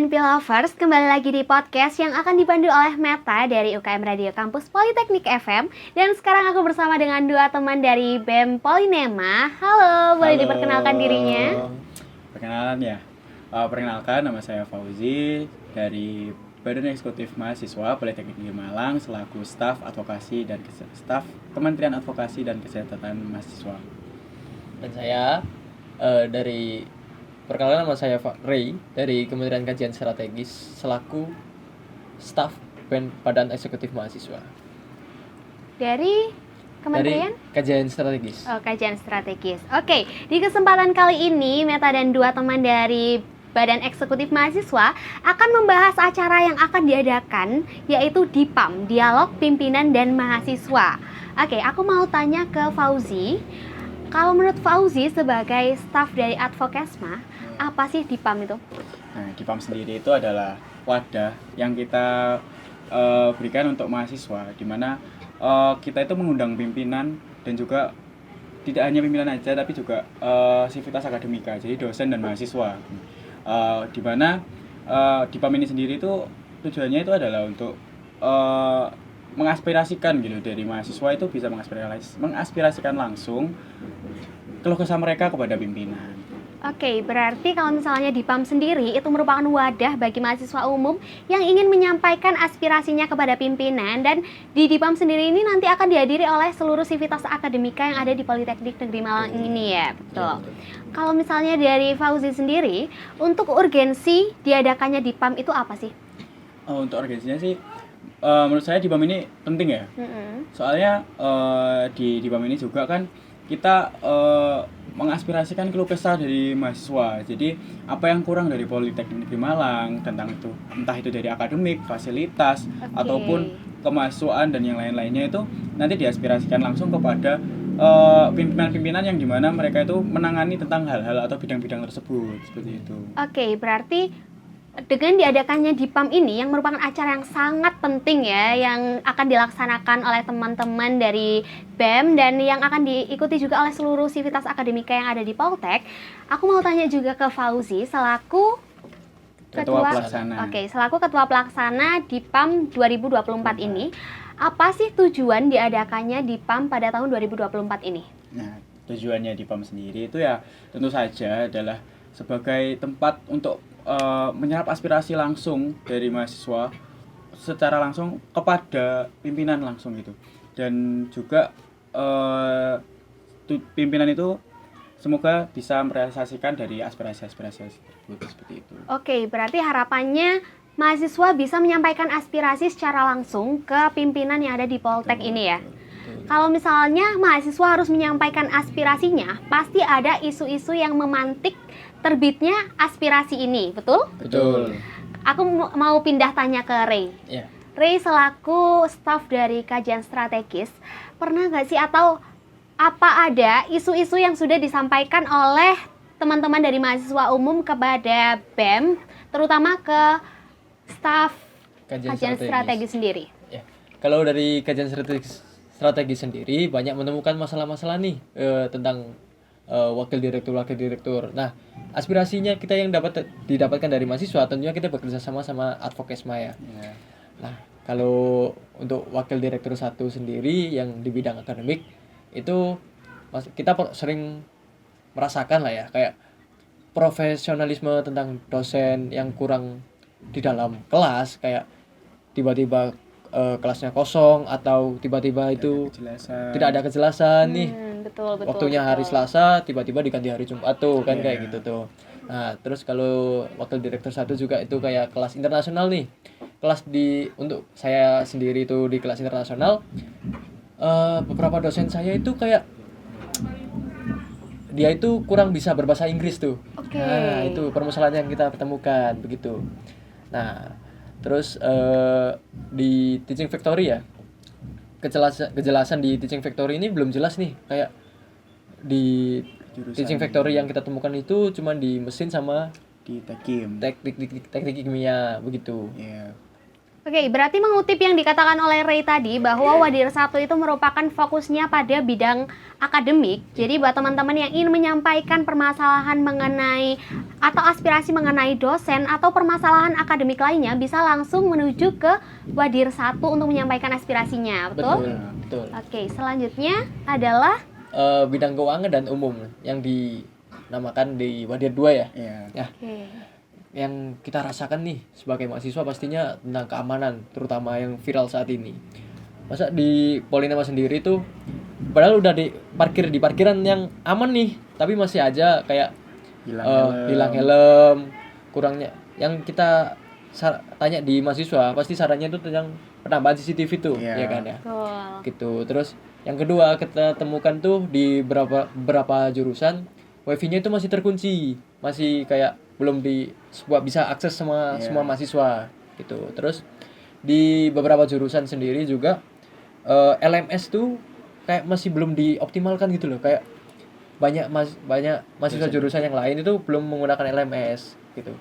UNP Lovers, kembali lagi di podcast yang akan dipandu oleh Meta dari UKM Radio Kampus Politeknik FM. Dan sekarang aku bersama dengan dua teman dari BEM Polinema. Halo, boleh diperkenalkan dirinya? Perkenalan ya. Perkenalkan, nama saya Fauzi dari Badan Eksekutif Mahasiswa Politeknik Negeri Malang selaku staf advokasi dan staf Kementerian Advokasi dan Kesejahteraan Mahasiswa. Dan saya perkenalkan, nama saya Ray dari Kementerian Kajian Strategis selaku staf Badan Eksekutif Mahasiswa. Dari Kementerian? Dari Kajian Strategis. Oh, Kajian Strategis. Oke, di kesempatan kali ini Meta dan dua teman dari Badan Eksekutif Mahasiswa akan membahas acara yang akan diadakan, yaitu DIPAM, Dialog Pimpinan dan Mahasiswa. Oke, aku mau tanya ke Fauzi. Kalau menurut Fauzi sebagai staf dari Advokesma, apa sih DIPAM itu? Nah, DIPAM sendiri itu adalah wadah yang kita berikan untuk mahasiswa, di mana kita itu mengundang pimpinan dan juga tidak hanya pimpinan aja, tapi juga sivitas akademika, jadi dosen dan mahasiswa. Di mana DIPAM ini sendiri itu tujuannya itu adalah untuk mengaspirasikan gitu, dari mahasiswa itu bisa mengaspirasikan langsung keluh kesah mereka kepada pimpinan. Oke, berarti kalau misalnya DIPAM sendiri itu merupakan wadah bagi mahasiswa umum yang ingin menyampaikan aspirasinya kepada pimpinan, dan di DIPAM sendiri ini nanti akan dihadiri oleh seluruh sivitas akademika yang ada di Politeknik Negeri Malang ini ya, betul. Kalau misalnya dari Fauzi sendiri, untuk urgensi diadakannya DIPAM itu apa sih? Untuk urgensinya sih, menurut saya DIPAM ini penting ya. Soalnya di DIPAM ini juga kan kita mengaspirasikan keluh kesah dari mahasiswa. Jadi apa yang kurang dari Politeknik Negeri Malang tentang itu, entah itu dari akademik, fasilitas, ataupun kemahasiswaan dan yang lain-lainnya, itu nanti diaspirasikan langsung kepada pimpinan-pimpinan yang dimana mereka itu menangani tentang hal-hal atau bidang-bidang tersebut, seperti itu. Oke, berarti dengan diadakannya DIPAM ini yang merupakan acara yang sangat penting ya, yang akan dilaksanakan oleh teman-teman dari BEM dan yang akan diikuti juga oleh seluruh sivitas akademika yang ada di Poltek. Aku mau tanya juga ke Fauzi selaku Ketua Pelaksana. Oke, selaku Ketua Pelaksana DIPAM 2024 ini, apa sih tujuan diadakannya DIPAM pada tahun 2024 ini? Nah, tujuannya DIPAM sendiri itu ya tentu saja adalah sebagai tempat untuk menyerap aspirasi langsung dari mahasiswa secara langsung kepada pimpinan langsung gitu, dan juga pimpinan itu semoga bisa merealisasikan dari aspirasi-aspirasi seperti itu. Oke, berarti harapannya mahasiswa bisa menyampaikan aspirasi secara langsung ke pimpinan yang ada di Poltek ini ya. Kalau misalnya mahasiswa harus menyampaikan aspirasinya, pasti ada isu-isu yang memantik terbitnya aspirasi ini, betul? Betul. Aku mau pindah tanya ke Ray. Ya. Ray selaku staf dari Kajian Strategis, pernah nggak sih atau apa ada isu-isu yang sudah disampaikan oleh teman-teman dari mahasiswa umum kepada BEM, terutama ke staf Kajian Strategis sendiri? Ya. Kalau dari Kajian Strategis sendiri banyak menemukan masalah-masalah nih tentang wakil direktur. Nah, aspirasinya kita yang didapatkan dari mahasiswa, tentunya kita bekerja sama Advokesma ya. Nah, kalau untuk wakil direktur 1 sendiri yang di bidang akademik itu kita sering merasakan lah ya, kayak profesionalisme tentang dosen yang kurang di dalam kelas, kayak tiba-tiba kelasnya kosong atau tiba-tiba itu tidak ada kejelasan nih. Betul, Waktunya hari Selasa tiba-tiba diganti hari Jumat tuh kan, kayak gitu tuh. Nah, terus kalau wakil direktur 1 juga itu kayak kelas internasional nih. Untuk saya sendiri itu di kelas internasional, beberapa dosen saya itu kayak dia itu kurang bisa berbahasa Inggris tuh. Nah, itu permasalahan yang kita temukan begitu. Nah, terus di Teaching Factory ya, kejelasan di Teaching Factory ini belum jelas nih, kayak di Teaching Factory yang kita temukan itu cuma di mesin sama di teknik teknik kimia begitu. Yeah. Oke, berarti mengutip yang dikatakan oleh Ray tadi bahwa Wadir 1 itu merupakan fokusnya pada bidang akademik. Jadi buat teman-teman yang ingin menyampaikan permasalahan mengenai atau aspirasi mengenai dosen atau permasalahan akademik lainnya bisa langsung menuju ke Wadir 1 untuk menyampaikan aspirasinya, betul? Betul. Oke, selanjutnya adalah Bidang keuangan dan umum yang dinamakan di Wadir 2 ya. Iya. Ya, oke. yang kita rasakan nih sebagai mahasiswa pastinya tentang keamanan, terutama yang viral saat ini. Masa di Polinema sendiri tuh padahal udah di parkiran yang aman nih, tapi masih aja kayak hilang helm, kurangnya yang kita tanya di mahasiswa pasti sarannya itu tentang penambahan CCTV tuh, ya kan ya. Betul. Gitu. Terus yang kedua kita temukan tuh di beberapa jurusan wifi-nya itu masih terkunci, masih kayak belum bisa akses semua mahasiswa gitu. Terus di beberapa jurusan sendiri juga LMS tuh kayak masih belum dioptimalkan gitu loh, kayak banyak mahasiswa jurusan yang lain itu belum menggunakan LMS gitu.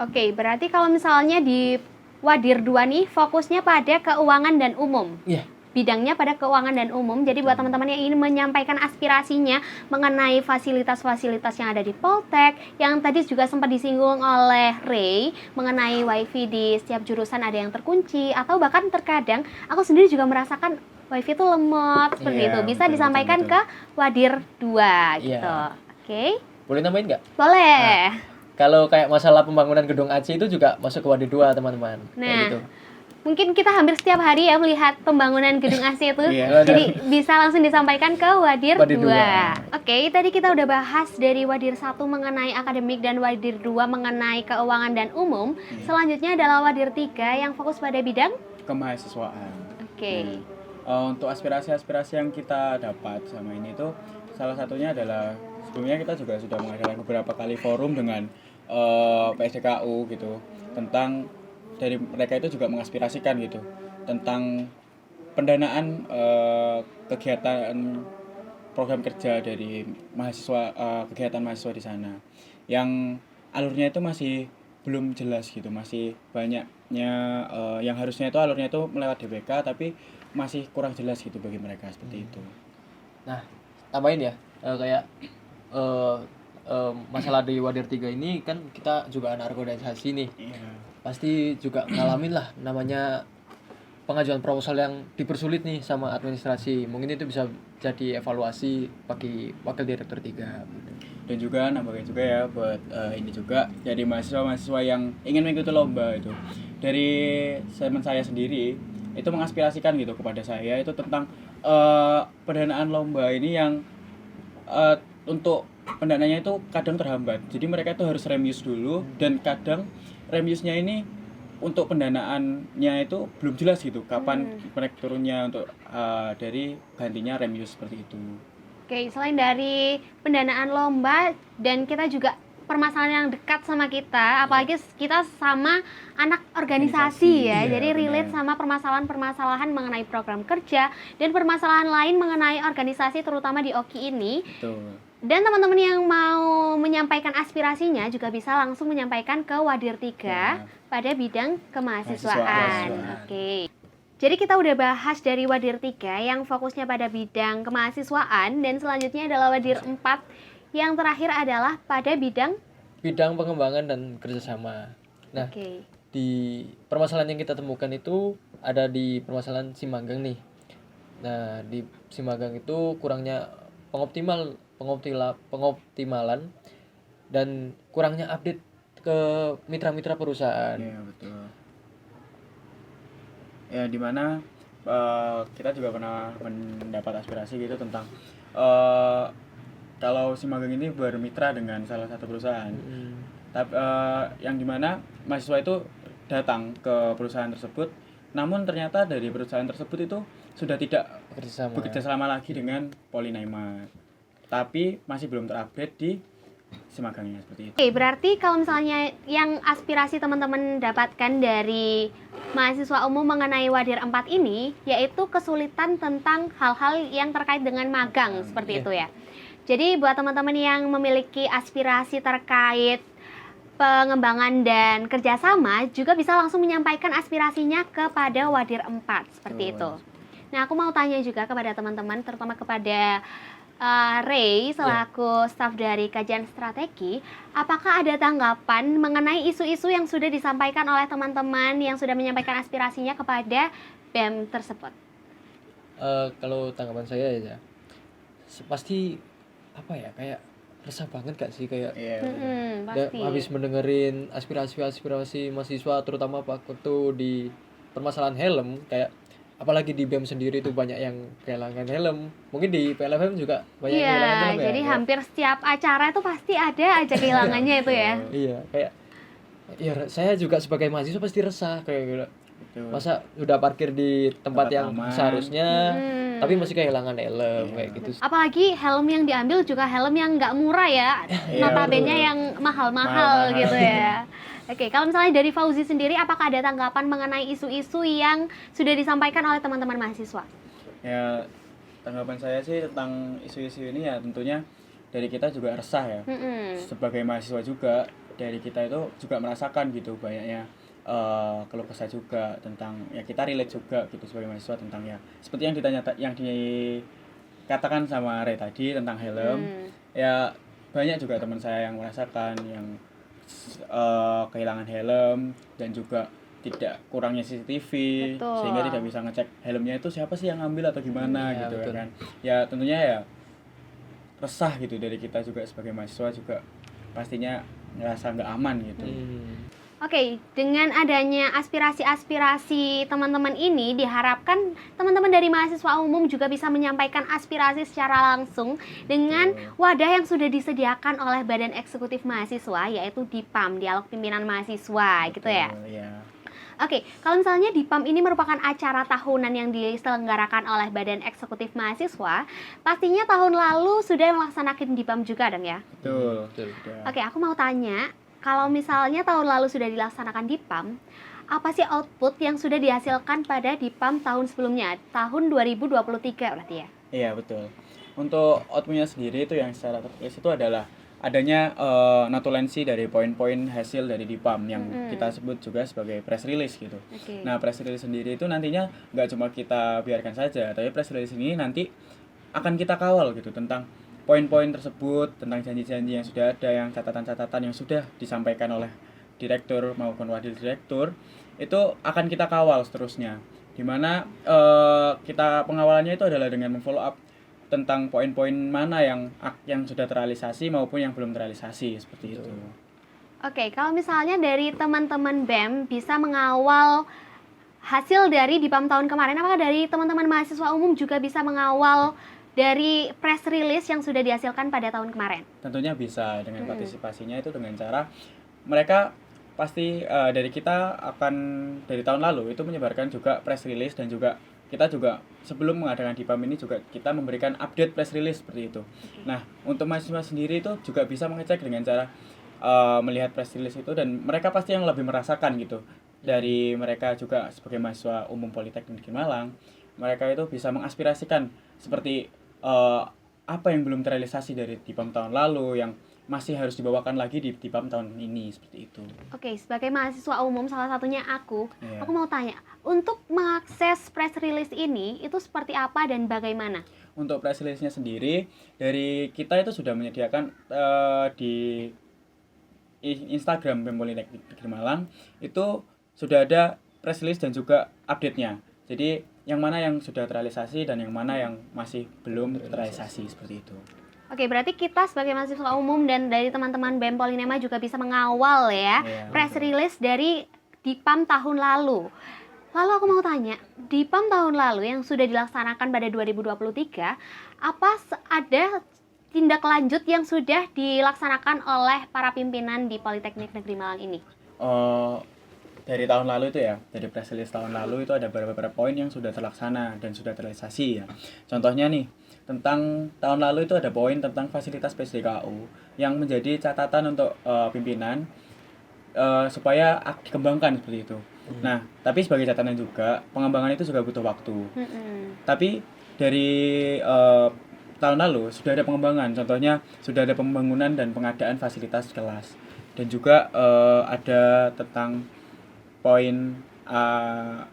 Oke, berarti kalau misalnya di Wadir 2 nih fokusnya pada keuangan dan umum. Iya. Bidangnya pada keuangan dan umum. Jadi buat teman-teman yang ingin menyampaikan aspirasinya mengenai fasilitas-fasilitas yang ada di Poltek, yang tadi juga sempat disinggung oleh Ray mengenai wifi di setiap jurusan ada yang terkunci, atau bahkan terkadang aku sendiri juga merasakan wifi itu lemot seperti itu. Bisa disampaikan ke Wadir 2 gitu. Oke. Boleh nambahin nggak? Boleh. Kalau kayak masalah pembangunan gedung AC itu juga masuk ke Wadir 2 teman-teman. Kayak gitu. Mungkin kita hampir setiap hari ya melihat pembangunan gedung AC itu. Jadi bisa langsung disampaikan ke Wadir 2. Oke, tadi kita udah bahas dari Wadir 1 mengenai akademik dan Wadir 2 mengenai keuangan dan umum. Selanjutnya adalah Wadir 3 yang fokus pada bidang kemahasiswaan. Oke. Untuk aspirasi-aspirasi yang kita dapat sama ini tuh salah satunya adalah sebelumnya kita juga sudah mengadakan beberapa kali forum dengan PSDKU gitu tentang dari mereka itu juga mengaspirasikan gitu tentang pendanaan kegiatan program kerja dari mahasiswa, kegiatan mahasiswa di sana yang alurnya itu masih belum jelas gitu, masih banyaknya yang harusnya itu alurnya itu melewat DBK tapi masih kurang jelas gitu bagi mereka seperti itu. Nah, tambahin ya kayak masalah di Wadir 3 ini kan kita juga anak organisasi nih. Pasti juga ngalamin lah namanya pengajuan proposal yang dipersulit nih sama administrasi. Mungkin itu bisa jadi evaluasi bagi wakil direktur 3. Dan juga nambahin juga ya buat ini juga jadi mahasiswa yang ingin mengikuti lomba itu. Dari teman saya sendiri itu mengaspirasikan gitu kepada saya itu tentang pendanaan lomba ini yang untuk pendananya itu kadang terhambat. Jadi mereka itu harus remius dulu dan kadang remiusnya ini untuk pendanaannya itu belum jelas gitu kapan mereka turunnya untuk dari gantinya remius seperti itu. Oke, selain dari pendanaan lomba dan kita juga permasalahan yang dekat sama kita, apalagi kita sama anak organisasi ya, jadi relate sama permasalahan-permasalahan mengenai program kerja dan permasalahan lain mengenai organisasi terutama di OKI ini. Betul. Dan teman-teman yang mau menyampaikan aspirasinya juga bisa langsung menyampaikan ke Wadir 3 pada bidang kemahasiswaan. Oke. Jadi kita udah bahas dari Wadir 3 yang fokusnya pada bidang kemahasiswaan dan selanjutnya adalah Wadir 4 yang terakhir adalah pada bidang pengembangan dan kerjasama. Nah, di permasalahan yang kita temukan itu ada di permasalahan Simanggang nih. Nah, di Simanggang itu kurangnya pengoptimalan dan kurangnya update ke mitra-mitra perusahaan. Iya, betul. Ya, dimana kita juga pernah mendapat aspirasi gitu tentang kalau si magang ini bermitra dengan salah satu perusahaan. Tapi yang dimana mahasiswa itu datang ke perusahaan tersebut, namun ternyata dari perusahaan tersebut itu sudah tidak bekerja sama lagi dengan Polinema, tapi masih belum terupdate di semagangnya seperti itu. Oke, berarti kalau misalnya yang aspirasi teman-teman dapatkan dari mahasiswa umum mengenai Wadir 4 ini, yaitu kesulitan tentang hal-hal yang terkait dengan magang, seperti itu ya. Jadi buat teman-teman yang memiliki aspirasi terkait pengembangan dan kerjasama juga bisa langsung menyampaikan aspirasinya kepada Wadir 4 seperti itu. Nah, aku mau tanya juga kepada teman-teman, terutama kepada Ray selaku staf dari kajian strategi, apakah ada tanggapan mengenai isu-isu yang sudah disampaikan oleh teman-teman yang sudah menyampaikan aspirasinya kepada BEM tersebut? Kalau tanggapan saya ya, pasti apa ya, kayak resah banget gak sih, kayak Pasti. habis mendengerin aspirasi mahasiswa, terutama waktu di permasalahan helm, kayak apalagi di BEM sendiri itu banyak yang kehilangan helm. Mungkin di PLFM juga banyak yang kehilangan helm ya. Jadi hampir setiap acara itu pasti ada aja kehilangannya itu ya. Iya, kayak ya saya juga sebagai mahasiswa pasti resah kayak gitu. Masa udah parkir di tempat yang aman. seharusnya tapi masih kehilangan helm kayak gitu. Apalagi helm yang diambil juga helm yang nggak murah ya, notabene yang mahal-mahal gitu ya. Oke, kalau misalnya dari Fauzi sendiri, apakah ada tanggapan mengenai isu-isu yang sudah disampaikan oleh teman-teman mahasiswa? Ya, tanggapan saya sih tentang isu-isu ini ya tentunya dari kita juga resah ya. Sebagai mahasiswa juga, dari kita itu juga merasakan gitu banyaknya keluh kesah juga tentang ya, kita relate juga gitu sebagai mahasiswa tentang ya seperti yang dikatakan sama Ray tadi tentang helm. Ya banyak juga teman saya yang merasakan yang kehilangan helm dan juga tidak kurangnya CCTV. Betul. Sehingga tidak bisa ngecek helmnya itu siapa sih yang ngambil atau gimana gitu betul. kan. Ya tentunya ya resah gitu dari kita juga sebagai mahasiswa juga pastinya ngerasa nggak aman gitu. Oke, dengan adanya aspirasi-aspirasi teman-teman ini, diharapkan teman-teman dari mahasiswa umum juga bisa menyampaikan aspirasi secara langsung dengan wadah yang sudah disediakan oleh Badan Eksekutif Mahasiswa, yaitu DIPAM, Dialog Pimpinan Mahasiswa, gitu ya? Oke, kalau misalnya DIPAM ini merupakan acara tahunan yang diselenggarakan oleh Badan Eksekutif Mahasiswa, pastinya tahun lalu sudah melaksanakan DIPAM juga dong ya? Betul. Oke, aku mau tanya, kalau misalnya tahun lalu sudah dilaksanakan DIPAM, apa sih output yang sudah dihasilkan pada DIPAM tahun sebelumnya, tahun 2023 berarti ya? Iya, betul. Untuk outputnya sendiri itu yang secara tertulis itu adalah adanya notulensi dari poin-poin hasil dari DIPAM yang kita sebut juga sebagai press release gitu. Nah, press release sendiri itu nantinya nggak cuma kita biarkan saja, tapi press release ini nanti akan kita kawal gitu tentang poin-poin tersebut, tentang janji-janji yang sudah ada, yang catatan-catatan yang sudah disampaikan oleh direktur maupun wakil direktur, itu akan kita kawal seterusnya. Dimana kita pengawalannya itu adalah dengan memfollow up tentang poin-poin mana yang sudah terrealisasi maupun yang belum terrealisasi seperti itu. Oke, kalau misalnya dari teman-teman BEM bisa mengawal hasil dari DIPAM tahun kemarin, apakah dari teman-teman mahasiswa umum juga bisa mengawal dari press release yang sudah dihasilkan pada tahun kemarin? Tentunya bisa dengan partisipasinya itu dengan cara mereka pasti dari kita akan dari tahun lalu itu menyebarkan juga press release dan juga kita juga sebelum mengadakan DIPAM ini juga kita memberikan update press release seperti itu. Nah, untuk mahasiswa sendiri itu juga bisa mengecek dengan cara melihat press release itu dan mereka pasti yang lebih merasakan gitu. Dari mereka juga sebagai mahasiswa umum Politeknik Negeri Malang, mereka itu bisa mengaspirasikan seperti apa yang belum terrealisasi dari DIPAM tahun lalu yang masih harus dibawakan lagi di DIPAM tahun ini seperti itu. Oke, sebagai mahasiswa umum salah satunya aku mau tanya, untuk mengakses press release ini itu seperti apa dan bagaimana? Untuk press release-nya sendiri dari kita itu sudah menyediakan di Instagram BEM Politeknik Negeri Malang itu sudah ada press release dan juga update-nya. Jadi yang mana yang sudah terrealisasi dan yang mana yang masih belum terrealisasi seperti itu. Oke, berarti kita sebagai mahasiswa umum dan dari teman-teman BEM Polinema juga bisa mengawal ya press release dari DIPAM tahun lalu. Lalu aku mau tanya, DIPAM tahun lalu yang sudah dilaksanakan pada 2023, apa ada tindak lanjut yang sudah dilaksanakan oleh para pimpinan di Politeknik Negeri Malang ini? Dari tahun lalu itu ya, dari press release tahun lalu itu ada beberapa poin yang sudah terlaksana dan sudah terrealisasi ya. Contohnya nih, tentang tahun lalu itu ada poin tentang fasilitas PSDKU yang menjadi catatan untuk pimpinan supaya dikembangkan seperti itu. Nah, tapi sebagai catatan juga, pengembangan itu juga butuh waktu. Tapi dari tahun lalu sudah ada pengembangan, contohnya sudah ada pembangunan dan pengadaan fasilitas kelas. dan juga ada tentang poin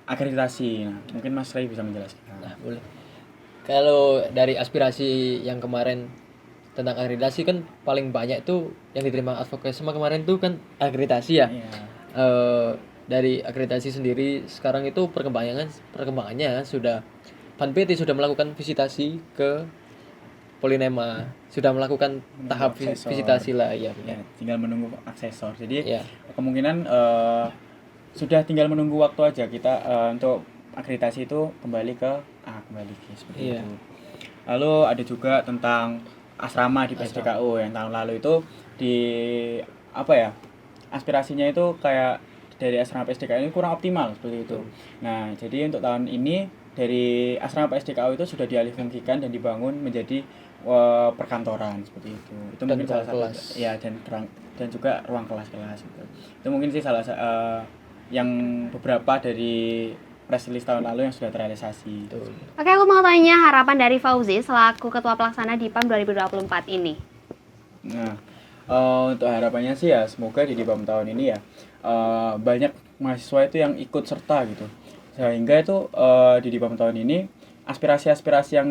akreditasi. Nah, mungkin Mas Ray bisa menjelaskan. Nah, boleh. Kalau dari aspirasi yang kemarin tentang akreditasi kan paling banyak tuh yang diterima advokasi kemarin tuh kan akreditasi ya. Iya. Dari akreditasi sendiri sekarang itu perkembangannya sudah PAN-PT sudah melakukan visitasi ke Polinema, sudah melakukan tahap Aksesor. visitasi lah ya. Ya, tinggal menunggu aksesor. Jadi Ya. kemungkinan sudah tinggal menunggu waktu aja kita untuk akreditasi itu kembali seperti Iya. itu. Lalu ada juga tentang asrama di PSDKU yang tahun lalu itu di aspirasinya itu kayak dari asrama PSDKU ini kurang optimal seperti itu. Nah, jadi untuk tahun ini dari asrama PSDKU itu sudah dialihfungsikan dan dibangun menjadi perkantoran seperti itu. Itu Dan mungkin salah satu kelas. ya dan juga ruang kelas-kelas gitu. Itu mungkin sih yang beberapa dari press release tahun lalu yang sudah terrealisasi. Betul. Oke, aku mau tanya harapan dari Fauzi selaku Ketua Pelaksana DIPAM 2024 ini. Nah, untuk harapannya sih ya semoga di DIPAM tahun ini ya banyak mahasiswa itu yang ikut serta gitu. Sehingga itu di DIPAM tahun ini aspirasi-aspirasi yang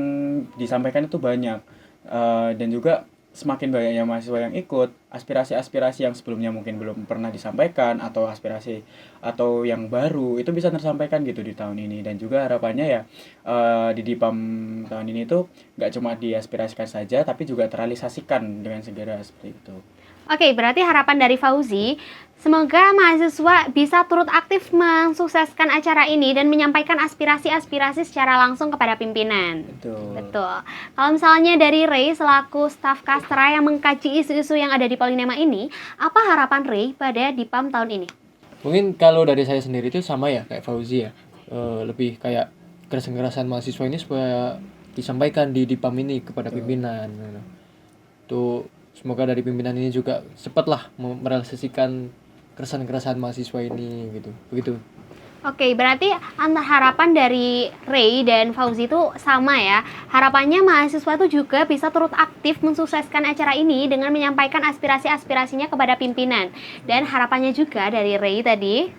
disampaikan itu banyak dan juga semakin banyaknya mahasiswa yang ikut, aspirasi-aspirasi yang sebelumnya mungkin belum pernah disampaikan atau aspirasi atau yang baru itu bisa tersampaikan gitu di tahun ini. Dan juga harapannya ya di DIPAM tahun ini tuh nggak cuma diaspirasikan saja tapi juga terrealisasikan dengan segera seperti itu. Oke, berarti harapan dari Fauzi, semoga mahasiswa bisa turut aktif mensukseskan acara ini dan menyampaikan aspirasi-aspirasi secara langsung kepada pimpinan. Betul. Kalau misalnya dari Ray selaku staf Kastra yang mengkaji isu-isu yang ada di Polinema ini, apa harapan Ray pada DIPAM tahun ini? Mungkin kalau dari saya sendiri itu sama ya kayak Fauzi ya. Lebih kayak keresahan mahasiswa ini supaya disampaikan di DIPAM ini kepada pimpinan. Tuh semoga dari pimpinan ini juga cepatlah merealisasikan keresahan mahasiswa ini gitu. Begitu. Oke, berarti antara harapan dari Ray dan Fauzi itu sama ya. Harapannya mahasiswa itu juga bisa turut aktif mensukseskan acara ini dengan menyampaikan aspirasi-aspirasinya kepada pimpinan. Dan harapannya juga dari Ray tadi,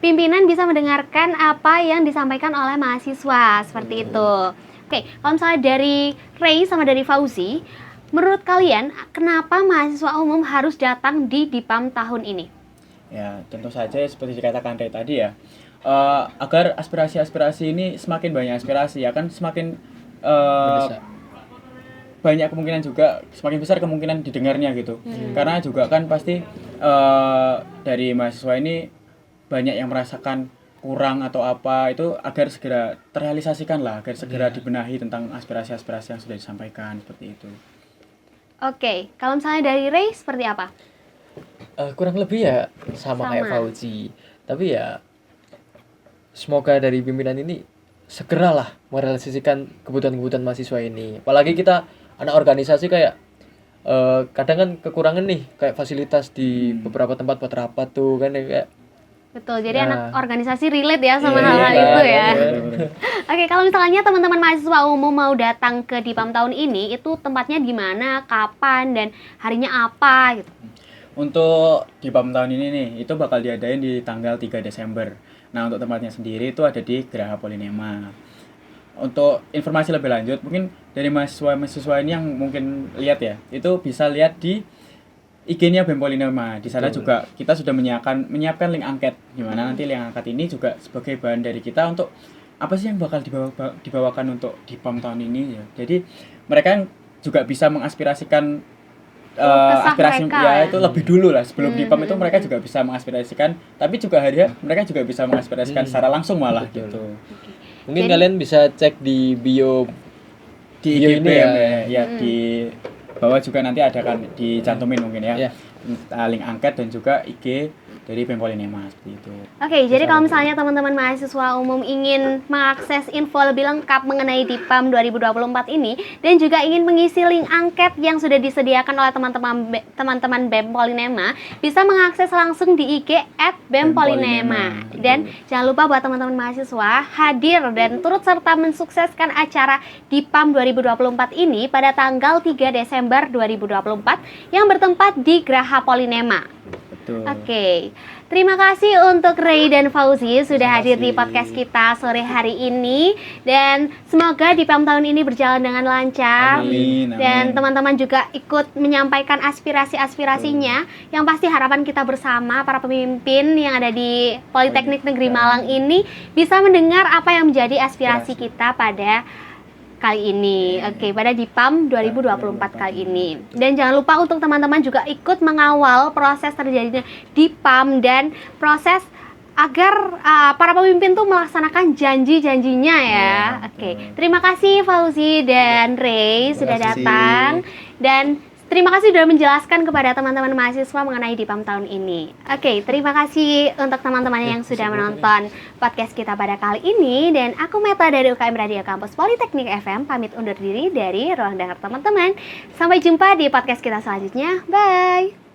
pimpinan bisa mendengarkan apa yang disampaikan oleh mahasiswa, seperti itu. Oke, kalau misalnya dari Ray sama dari Fauzi, menurut kalian kenapa mahasiswa umum harus datang di DIPAM tahun ini? Ya, tentu saja seperti dikatakan Ray tadi ya. Agar aspirasi-aspirasi ini semakin banyak aspirasi ya kan semakin banyak kemungkinan juga semakin besar kemungkinan didengarnya gitu. Karena juga kan pasti dari mahasiswa ini banyak yang merasakan kurang atau apa itu agar segera terrealisasikan lah, agar segera dibenahi tentang aspirasi-aspirasi yang sudah disampaikan seperti itu. Oke, kalau misalnya dari Ray seperti apa? Kurang lebih ya sama kayak Fauzi. Tapi ya semoga dari pimpinan ini segeralah merealisasikan kebutuhan-kebutuhan mahasiswa ini. Apalagi kita anak organisasi kayak kadang kan kekurangan nih kayak fasilitas di beberapa tempat buat rapat tuh kan kayak. Betul, jadi anak organisasi relate ya sama hal-hal itu ya. Oke, kalau misalnya teman-teman mahasiswa umum mau datang ke DIPAM tahun ini, itu tempatnya di mana, kapan, dan harinya apa gitu? Untuk DIPAM tahun ini nih, itu bakal diadain di tanggal 3 Desember. Nah, untuk tempatnya sendiri itu ada di Geraha Polinema. Untuk informasi lebih lanjut, mungkin dari mahasiswa ini yang mungkin lihat ya, itu bisa lihat di IG-nya BEM Polinema. Di sana juga kita sudah menyiapkan link angket. Gimana nanti link angket ini juga sebagai bahan dari kita untuk apa sih yang bakal dibawakan untuk DIPAM tahun ini ya. Jadi mereka juga bisa mengaspirasikan aspirasi ya itu lebih dulu lah sebelum DIPAM itu mereka juga bisa mengaspirasikan, tapi juga mereka juga bisa mengaspirasikan secara langsung malah gitu. Mungkin kalian bisa cek di bio di IG ini ya di bawah juga nanti ada kan dicantumin mungkin ya. Link angket dan juga IG dari BEM Polinema seperti itu. Oke, jadi kalau misalnya teman-teman mahasiswa umum ingin mengakses info lebih lengkap mengenai DIPAM 2024 ini dan juga ingin mengisi link angket yang sudah disediakan oleh teman-teman BEM Polinema, bisa mengakses langsung di IG @BEM Polinema. Dan jangan lupa buat teman-teman mahasiswa hadir dan turut serta mensukseskan acara DIPAM 2024 ini pada tanggal 3 Desember 2024 yang bertempat di Graha Polinema. Betul. Oke, terima kasih untuk Ray dan Fauzi sudah hadir di podcast kita sore hari ini, dan semoga DIPAM tahun ini berjalan dengan lancar. Amin. Dan teman-teman juga ikut menyampaikan aspirasi-aspirasinya, yang pasti harapan kita bersama para pemimpin yang ada di Politeknik Negeri Malang ini bisa mendengar apa yang menjadi aspirasi kita pada kali ini. Oke, pada DIPAM 2024 kali ini. Dan jangan lupa untuk teman-teman juga ikut mengawal proses terjadinya DIPAM dan proses agar para pemimpin tuh melaksanakan janji-janjinya ya. Oke, terima kasih Fauzi dan Ray sudah datang, dan terima kasih sudah menjelaskan kepada teman-teman mahasiswa mengenai DIPAM tahun ini. Oke, terima kasih untuk teman-teman yang sudah menonton podcast kita pada kali ini. Dan aku Meta dari UKM Radio Kampus Politeknik FM pamit undur diri dari ruang dengar teman-teman. Sampai jumpa di podcast kita selanjutnya. Bye!